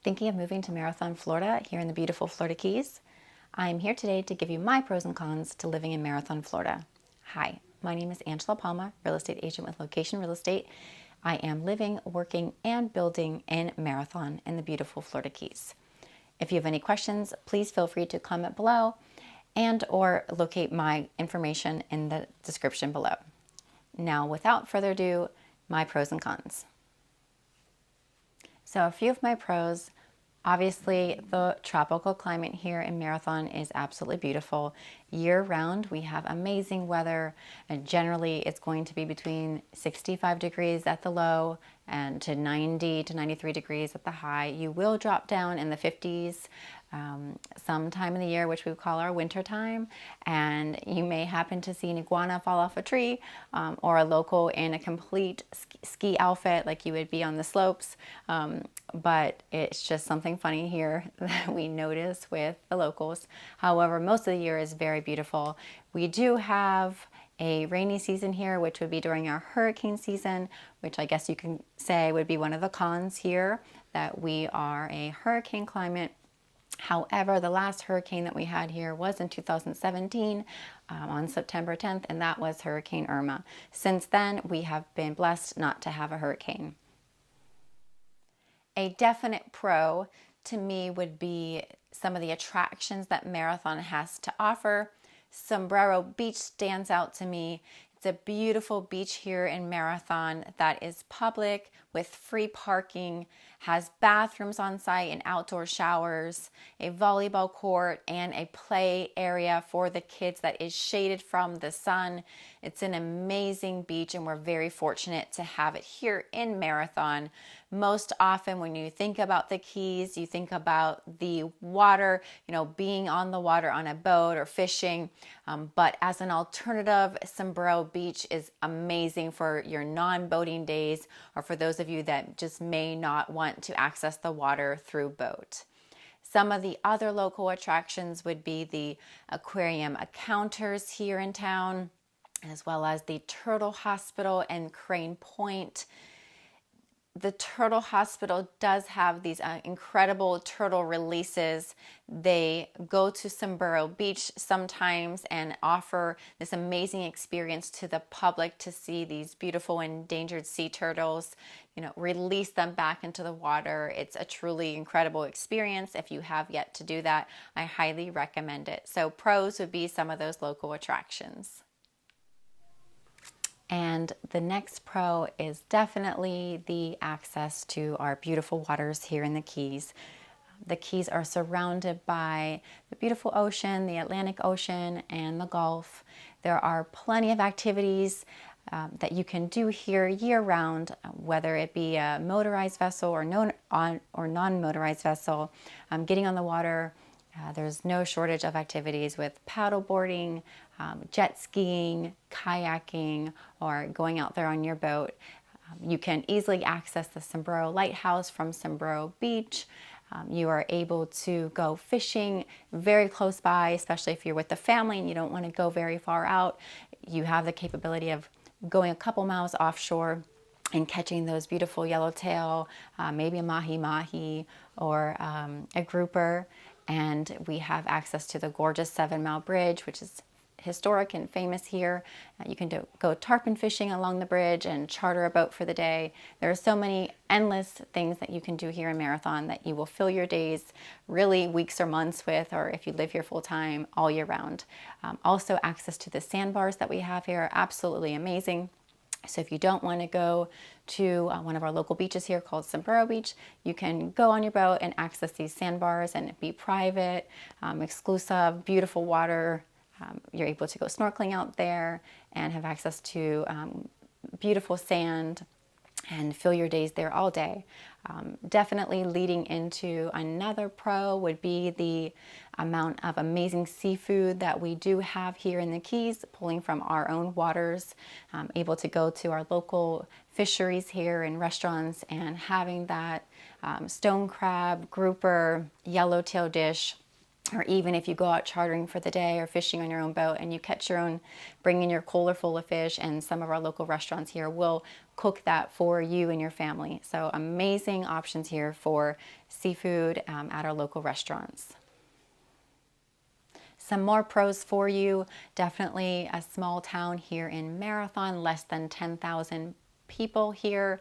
Thinking of moving to Marathon, Florida, here in the beautiful Florida Keys? I'm here today to give you my pros and cons to living in Marathon, Florida. Hi, my name is Angela Palma, real estate agent with Location Real Estate. I am living, working, and building in Marathon in the beautiful Florida Keys. If you have any questions, please feel free to comment below and or locate my information in the description below. Now, without further ado, my pros and cons. So a few of my pros: obviously, the tropical climate here in Marathon is absolutely beautiful. Year round, we have amazing weather, and generally it's going to be between 65 degrees at the low and to 90 to 93 degrees at the high. You will drop down in the 50s sometime in the year, which we call our winter time, and you may happen to see an iguana fall off a tree or a local in a complete ski outfit like you would be on the slopes. But it's just something funny here that we notice with the locals. However, most of the year is very beautiful. We do have a rainy season here, which would be during our hurricane season, which I guess you can say would be one of the cons here, that we are a hurricane climate. However, the last hurricane that we had here was in 2017 on September 10th, and that was Hurricane Irma. Since then, we have been blessed not to have a hurricane. A definite pro to me would be some of the attractions that Marathon has to offer. Sombrero Beach stands out to me. It's a beautiful beach here in Marathon that is public with free parking, has bathrooms on site and outdoor showers, a volleyball court, and a play area for the kids that is shaded from the sun. It's an amazing beach, and we're very fortunate to have it here in Marathon. Most often when you think about the Keys, you think about the water, being on the water on a boat or fishing. But as an alternative, Sombrero Beach is amazing for your non-boating days, or for those of you that just may not want to access the water through boat. Some of the other local attractions would be the aquarium encounters here in town, as well as the Turtle Hospital and Crane Point. The Turtle Hospital does have these incredible turtle releases. They go to Sombrero Beach sometimes and offer this amazing experience to the public to see these beautiful endangered sea turtles, release them back into the water. It's a truly incredible experience. If you have yet to do that, I highly recommend it. So pros would be some of those local attractions. And the next pro is definitely the access to our beautiful waters here in the Keys. The Keys are surrounded by the beautiful ocean, the Atlantic Ocean, and the Gulf. There are plenty of activities that you can do here year-round, whether it be a motorized vessel or non-motorized vessel. Getting on the water, there's no shortage of activities with paddle boarding, jet skiing, kayaking, or going out there on your boat. You can easily access the Sombrero Lighthouse from Sombrero Beach. You are able to go fishing very close by, especially if you're with the family and you don't want to go very far out. You have the capability of going a couple miles offshore and catching those beautiful yellowtail, maybe a mahi-mahi or a grouper. And we have access to the gorgeous 7 Mile Bridge, which is historic and famous here. You can go tarpon fishing along the bridge and charter a boat for the day. There are so many endless things that you can do here in Marathon that you will fill your days, really weeks or months with, or if you live here full time, all year round. Also, access to the sandbars that we have here are absolutely amazing. So if you don't want to go to one of our local beaches here called Sombrero Beach, you can go on your boat and access these sandbars and be private, exclusive, beautiful water. You're able to go snorkeling out there and have access to beautiful sand and fill your days there all day. Definitely leading into another pro would be the amount of amazing seafood that we do have here in the Keys, pulling from our own waters, able to go to our local fisheries here and restaurants and having that stone crab, grouper, yellowtail dish. Or even if you go out chartering for the day or fishing on your own boat and you catch your own, bring in your cooler full of fish, and some of our local restaurants here will cook that for you and your family. So amazing options here for seafood at our local restaurants. Some more pros for you, definitely a small town here in Marathon, less than 10,000 people here.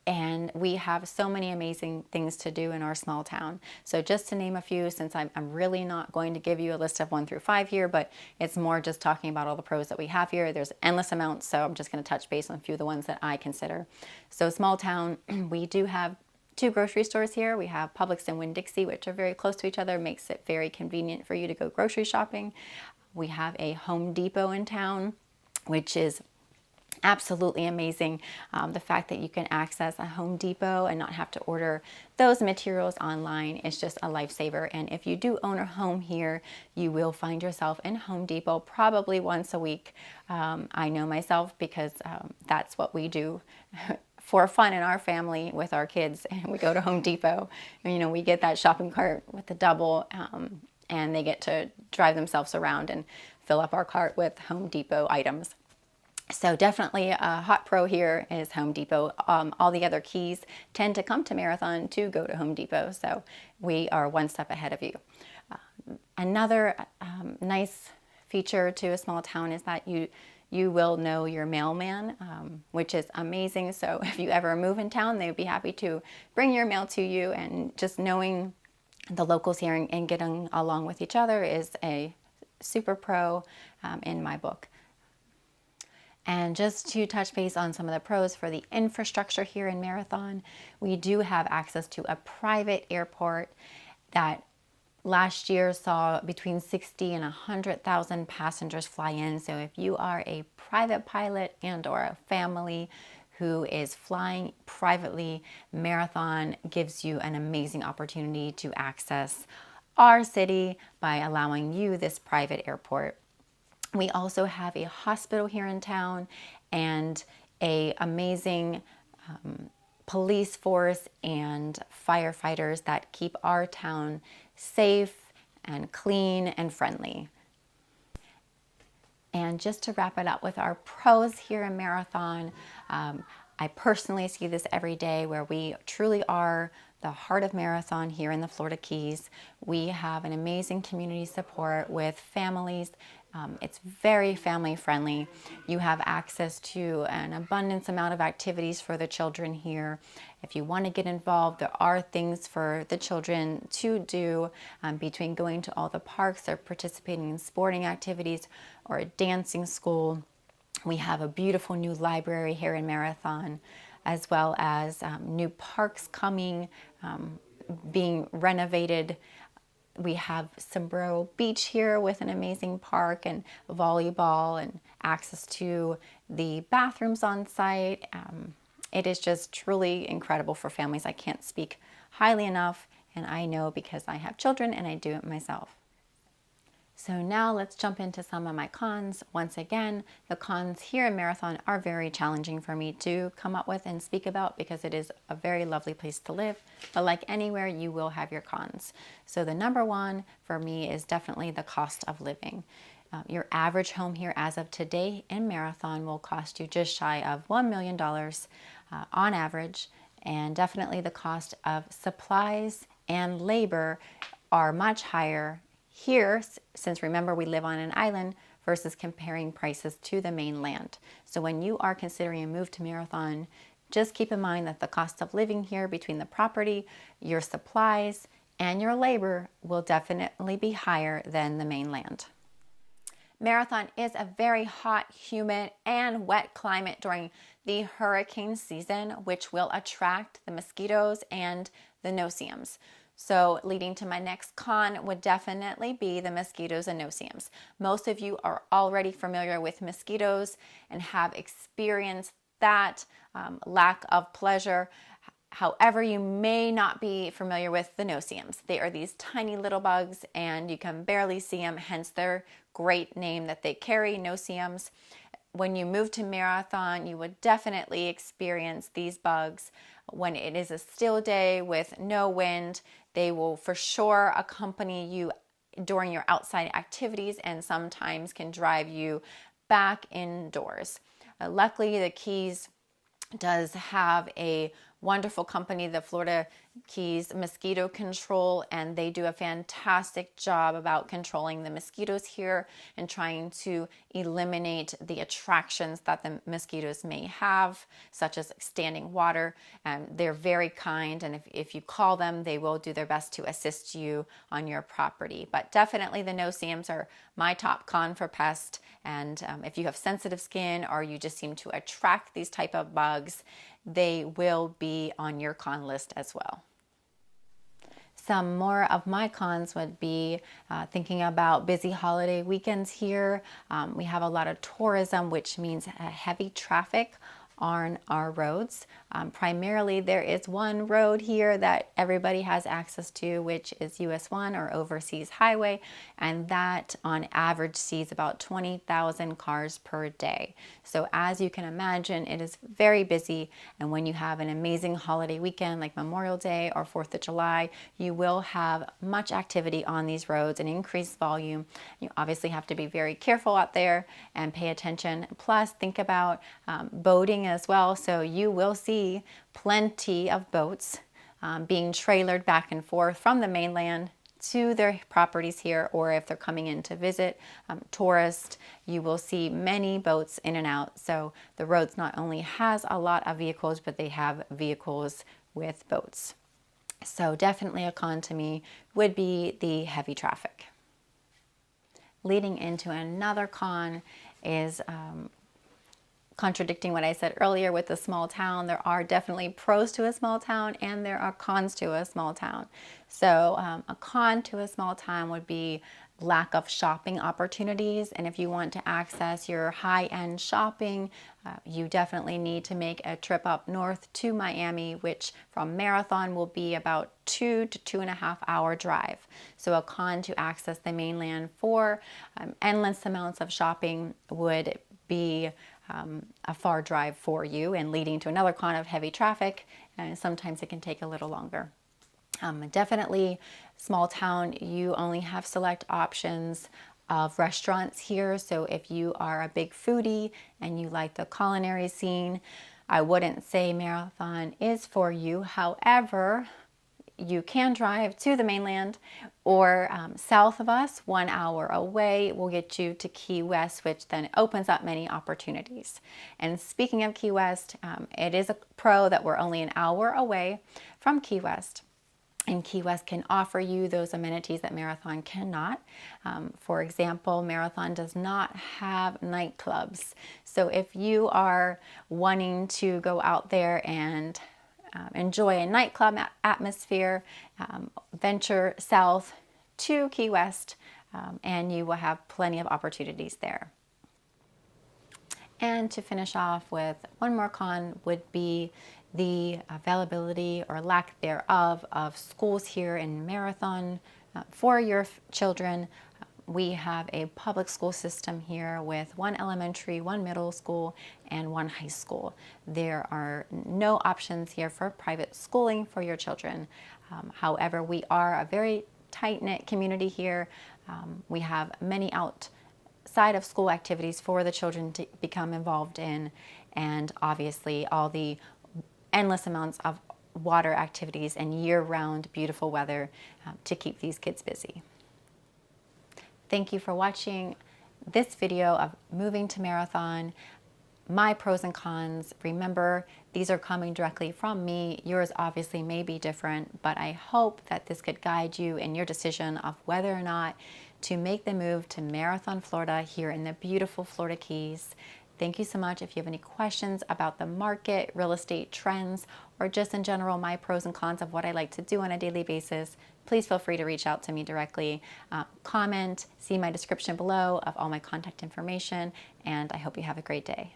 And we have so many amazing things to do in our small town. So just to name a few, since I'm really not going to give you a list of 1 through 5 here, but it's more just talking about all the pros that we have here. There's endless amounts, so I'm just going to touch base on a few of the ones that I consider. So small town, we do have 2 grocery stores here. We have Publix and Winn-Dixie, which are very close to each other, makes it very convenient for you to go grocery shopping. We have a Home Depot in town, which is absolutely amazing. The fact that you can access a Home Depot and not have to order those materials online is just a lifesaver. And if you do own a home here, you will find yourself in Home Depot probably once a week. I know myself because that's what we do for fun in our family with our kids, and we go to Home Depot. And, we get that shopping cart with the double, and they get to drive themselves around and fill up our cart with Home Depot items. So definitely a hot pro here is Home Depot. All the other keys tend to come to Marathon to go to Home Depot, so we are one step ahead of you. Another nice feature to a small town is that you will know your mailman, which is amazing. So if you ever move in town, they would be happy to bring your mail to you, and just knowing the locals here and getting along with each other is a super pro in my book. And just to touch base on some of the pros for the infrastructure here in Marathon, we do have access to a private airport that last year saw between 60 and 100,000 passengers fly in. So if you are a private pilot and or a family who is flying privately, Marathon gives you an amazing opportunity to access our city by allowing you this private airport. We also have a hospital here in town and an amazing police force and firefighters that keep our town safe and clean and friendly. And just to wrap it up with our pros here in Marathon, I personally see this every day, where we truly are the heart of Marathon here in the Florida Keys. We have an amazing community support with families. It's very family friendly. You have access to an abundance amount of activities for the children here. If you want to get involved, there are things for the children to do between going to all the parks or participating in sporting activities or a dancing school. We have a beautiful new library here in Marathon, as well as new parks coming, being renovated. We have Sombrero Beach here with an amazing park and volleyball and access to the bathrooms on site. It is just truly incredible for families. I can't speak highly enough, and I know because I have children and I do it myself. So now let's jump into some of my cons. Once again, the cons here in Marathon are very challenging for me to come up with and speak about because it is a very lovely place to live. But like anywhere, you will have your cons. So the number one for me is definitely the cost of living. Your average home here as of today in Marathon will cost you just shy of $1 million on average. And definitely the cost of supplies and labor are much higher here, since remember we live on an island, versus comparing prices to the mainland. So when you are considering a move to Marathon, just keep in mind that the cost of living here between the property, your supplies, and your labor will definitely be higher than the mainland. Marathon is a very hot, humid, and wet climate during the hurricane season, which will attract the mosquitoes and the no-see-ums. So leading to my next con would definitely be the mosquitoes and no-see-ums. Most of you are already familiar with mosquitoes and have experienced that lack of pleasure. However, you may not be familiar with the no-see-ums. They are these tiny little bugs and you can barely see them, hence their great name that they carry, no-see-ums. When you move to Marathon, you would definitely experience these bugs. When it is a still day with no wind, they will for sure accompany you during your outside activities and sometimes can drive you back indoors. Luckily, the Keys does have a wonderful company, the Florida Keys Mosquito Control, and they do a fantastic job about controlling the mosquitoes here and trying to eliminate the attractions that the mosquitoes may have, such as standing water. They're very kind, and if you call them, they will do their best to assist you on your property. But definitely the no-see-ums are my top con for pest, and if you have sensitive skin or you just seem to attract these type of bugs, they will be on your con list as well. Some more of my cons would be thinking about busy holiday weekends here. We have a lot of tourism, which means heavy traffic on our roads. Primarily, there is one road here that everybody has access to, which is US 1 or Overseas Highway, and that on average sees about 20,000 cars per day. So as you can imagine, it is very busy, and when you have an amazing holiday weekend like Memorial Day or 4th of July, you will have much activity on these roads and increased volume. You obviously have to be very careful out there and pay attention. Plus, think about boating as well. So you will see plenty of boats being trailered back and forth from the mainland to their properties here, or if they're coming in to visit tourists, you will see many boats in and out. So the roads not only has a lot of vehicles, but they have vehicles with boats. So definitely a con to me would be the heavy traffic. Leading into another con is contradicting what I said earlier with the small town. There are definitely pros to a small town and there are cons to a small town. So a con to a small town would be lack of shopping opportunities. And if you want to access your high-end shopping, you definitely need to make a trip up north to Miami, which from Marathon will be about 2 to 2.5 hour drive. So a con to access the mainland for endless amounts of shopping would be a far drive for you and leading to another con of heavy traffic, and sometimes it can take a little longer. Definitely small town, you only have select options of restaurants here. So if you are a big foodie and you like the culinary scene, I wouldn't say Marathon is for you. However, you can drive to the mainland or south of us, 1 hour away, will get you to Key West, which then opens up many opportunities. And speaking of Key West, it is a pro that we're only an hour away from Key West. And Key West can offer you those amenities that Marathon cannot. For example, Marathon does not have nightclubs. So if you are wanting to go out there and enjoy a nightclub atmosphere, venture south to Key West, and you will have plenty of opportunities there. And to finish off with one more con would be the availability or lack thereof of schools here in Marathon for your children. We have a public school system here with 1 elementary, 1 middle school, and 1 high school. There are no options here for private schooling for your children. However, we are a very tight-knit community here. We have many outside of school activities for the children to become involved in, and obviously all the endless amounts of water activities and year-round beautiful weather to keep these kids busy. Thank you for watching this video of moving to Marathon, my pros and cons. Remember, these are coming directly from me. Yours obviously may be different, but I hope that this could guide you in your decision of whether or not to make the move to Marathon, Florida, here in the beautiful Florida Keys. Thank you so much. If you have any questions about the market, real estate trends, or just in general my pros and cons of what I like to do on a daily basis, please feel free to reach out to me directly. Comment, see my description below of all my contact information, and I hope you have a great day.